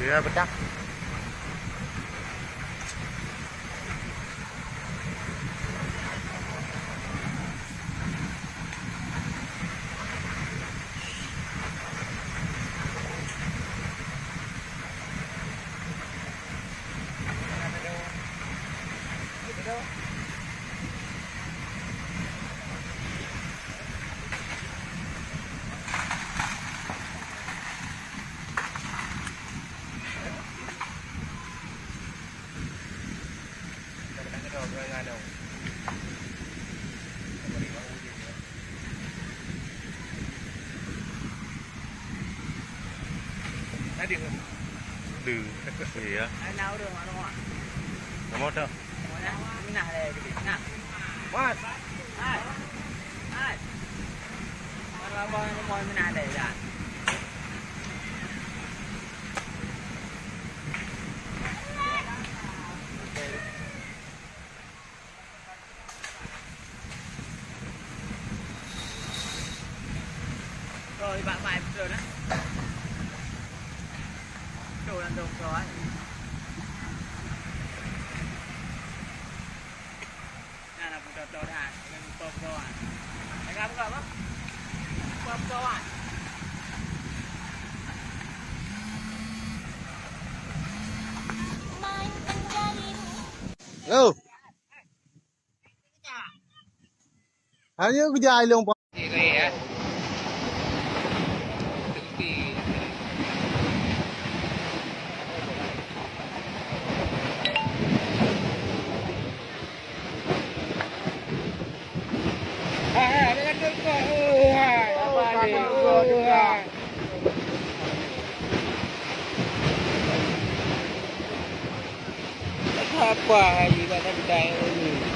Dia bedak. Đường gì á? Nào đường mà đúng không? Nó mất đâu? Cái nào đây? Nào. What? Hai. Hai. Nó mồi cái nào đây ra? Rồi bạn bài rồi đó. Đồ là đồ rồi. Nah, nak buka tol dah. Dengan pop kawan. Tengah buka apa? Pop kawan. Hello. Hanya aku jai long pa. Iya. Apa gì mà nó bị